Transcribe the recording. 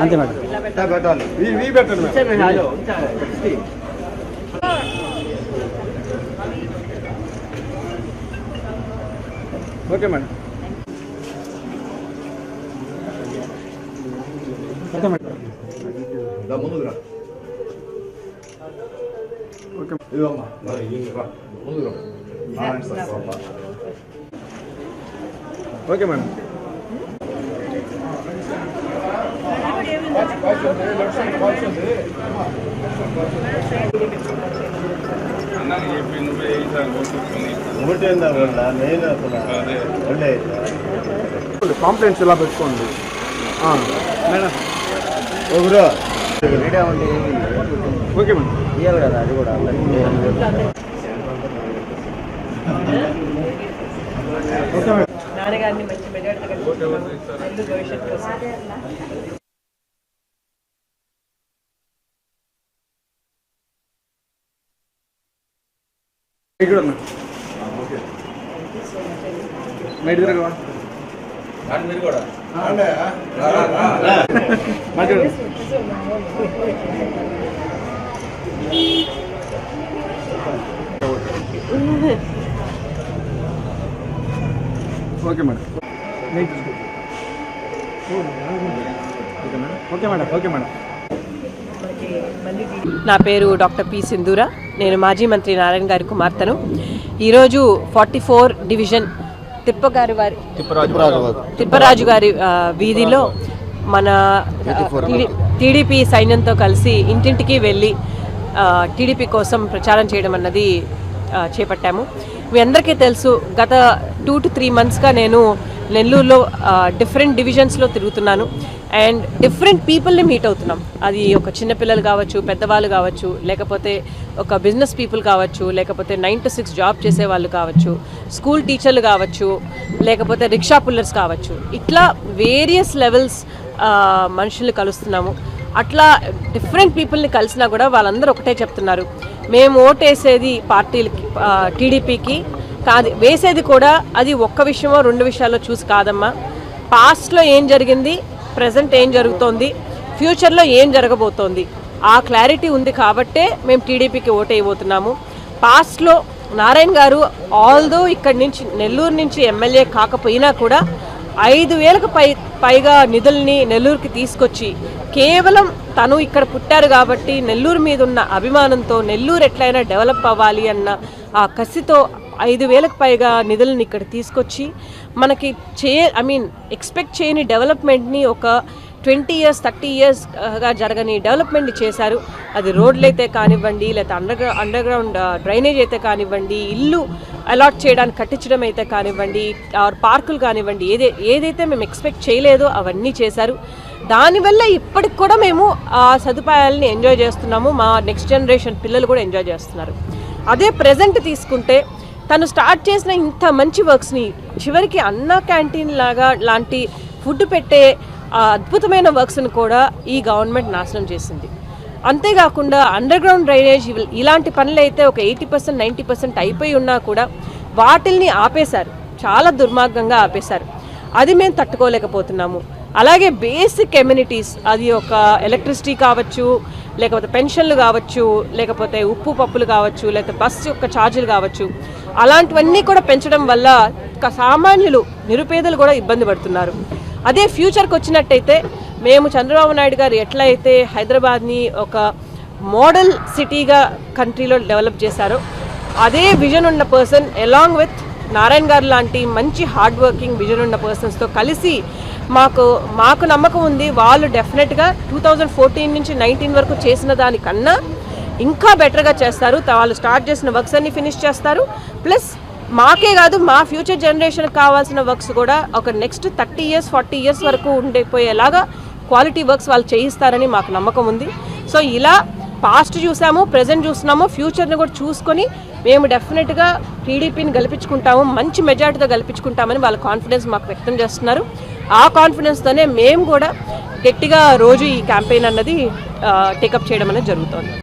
అంతే madam. Okay madam. Okay madam. Okay madam. Complaints ఇలా పెట్టుకోండి మేడం. Okay madam. ఇవ్వాలి కదా అది కూడా. Okay madam. నాన్నగారిని మంచి మెజారిటీ నైట్ తిరగవా మీరు కూడా okay madam. Okay madam. Okay madam. నా పేరు డాక్టర్ పి సింధూర. నేను మాజీ మంత్రి నారాయణ గారి కుమార్తెను. ఈరోజు 44 డివిజన్ తిప్పరాజు గారి వీధిలో మన టీడీపీ సైన్యంతో కలిసి ఇంటింటికి వెళ్ళి టీడీపీ కోసం ప్రచారం చేయడం అన్నది చేపట్టాము. మీ అందరికీ తెలుసు, గత 2 to 3 monthsగా నేను నెల్లూరులో డిఫరెంట్ డివిజన్స్లో తిరుగుతున్నాను అండ్ డిఫరెంట్ పీపుల్ని మీట్ అవుతున్నాం. అది ఒక చిన్నపిల్లలు కావచ్చు, పెద్దవాళ్ళు కావచ్చు, లేకపోతే ఒక బిజినెస్ పీపుల్ కావచ్చు, లేకపోతే 9 to 6 జాబ్ చేసే వాళ్ళు కావచ్చు, స్కూల్ టీచర్లు కావచ్చు, లేకపోతే రిక్షా పుల్లర్స్ కావచ్చు. ఇట్లా వేరియస్ లెవెల్స్ మనుషుల్ని కలుస్తున్నాము. అట్లా డిఫరెంట్ పీపుల్ని కలిసినా కూడా వాళ్ళందరూ ఒకటే చెప్తున్నారు, మేము ఓటేసేది పార్టీలకి టీడీపీకి కాదు, వేసేది కూడా అది ఒక్క విషయమో 2 విషయాల్లో చూసి కాదమ్మా. పాస్ట్లో ఏం జరిగింది, ప్రజెంట్ ఏం జరుగుతోంది, ఫ్యూచర్లో ఏం జరగబోతోంది, ఆ క్లారిటీ ఉంది కాబట్టే మేము టీడీపీకి ఓటేయబోతున్నాము. పాస్ట్లో నారాయణ గారు ఆల్దో ఇక్కడి నుంచి నెల్లూరు నుంచి ఎమ్మెల్యే కాకపోయినా కూడా 5,000కు పైగా నిధుల్ని నెల్లూరుకి తీసుకొచ్చి కేవలం తను ఇక్కడ పుట్టారు కాబట్టి నెల్లూరు మీద ఉన్న అభిమానంతో నెల్లూరు ఎట్లయినా డెవలప్ అవ్వాలి అన్న ఆ కసితో 5,000కు పైగా నిధులను ఇక్కడ తీసుకొచ్చి మనకి ఎక్స్పెక్ట్ చేయని డెవలప్మెంట్ని ఒక 20 years 30 yearsగా జరగని డెవలప్మెంట్ చేశారు. అది రోడ్లు అయితే కానివ్వండి, లేకపోతే అండర్గ్రౌండ్ డ్రైనేజ్ అయితే కానివ్వండి, ఇల్లు అలాట్ చేయడానికి కట్టించడం అయితే కానివ్వండి, పార్కులు కానివ్వండి, ఏదైతే మేము ఎక్స్పెక్ట్ చేయలేదో అవన్నీ చేశారు. దానివల్ల ఇప్పటికి కూడా మేము ఆ సదుపాయాలని ఎంజాయ్ చేస్తున్నాము. మా నెక్స్ట్ జనరేషన్ పిల్లలు కూడా ఎంజాయ్ చేస్తున్నారు. అదే ప్రజెంట్ తీసుకుంటే తను స్టార్ట్ చేసిన ఇంత మంచి వర్క్స్ని చివరికి అన్న క్యాంటీన్ లాంటి ఫుడ్ పెట్టే అద్భుతమైన వర్క్స్ని కూడా ఈ గవర్నమెంట్ నాశనం చేసింది. అంతేకాకుండా అండర్గ్రౌండ్ డ్రైనేజ్ ఇలాంటి పనులు అయితే ఒక 80% 90% అయిపోయి ఉన్నా కూడా వాటిల్ని ఆపేశారు, చాలా దుర్మార్గంగా ఆపేశారు. అది మేము తట్టుకోలేకపోతున్నాము. అలాగే బేసిక్ ఎమ్యూనిటీస్, అది ఒక ఎలక్ట్రిసిటీ కావచ్చు, లేకపోతే పెన్షన్లు కావచ్చు, లేకపోతే ఉప్పు పప్పులు కావచ్చు, లేకపోతే బస్సు యొక్క ఛార్జీలు కావచ్చు, అలాంటివన్నీ కూడా పెంచడం వల్ల సామాన్యులు నిరుపేదలు కూడా ఇబ్బంది పడుతున్నారు. అదే ఫ్యూచర్కి వచ్చినట్టయితే మేము చంద్రబాబు నాయుడు గారు ఎట్లయితే హైదరాబాద్ని ఒక మోడల్ సిటీగా కంట్రీలో డెవలప్ చేశారో అదే విజన్ ఉన్న పర్సన్ అలాంగ్ విత్ నారాయణ గారు లాంటి మంచి హార్డ్ వర్కింగ్ విజన్ ఉన్న పర్సన్స్తో కలిసి మాకు నమ్మకం ఉంది, వాళ్ళు డెఫినెట్గా 2014 నుంచి 19 వరకు చేసిన దానికన్నా ఇంకా బెటర్గా చేస్తారు. వాళ్ళు స్టార్ట్ చేసిన వర్క్స్ అన్ని ఫినిష్ చేస్తారు. ప్లస్ మాకే కాదు, మా ఫ్యూచర్ జనరేషన్కి కావాల్సిన వర్క్స్ కూడా ఒక నెక్స్ట్ 30 years 40 years వరకు ఉండిపోయేలాగా క్వాలిటీ వర్క్స్ వాళ్ళు చేయిస్తారని మాకు నమ్మకం ఉంది. సో ఇలా పాస్ట్ చూసాము, ప్రజెంట్ చూస్తున్నాము, ఫ్యూచర్ని కూడా చూసుకొని మేము డెఫినెట్గా టీడీపీని గెలిపించుకుంటాము, మంచి మెజార్టీతో గెలిపించుకుంటామని వాళ్ళ కాన్ఫిడెన్స్ మాకు వ్యక్తం చేస్తున్నారు. ఆ కాన్ఫిడెన్స్తోనే మేము కూడా గట్టిగా రోజు ఈ క్యాంపెయిన్ అన్నది టేకప్ చేయడం అనేది జరుగుతుంది.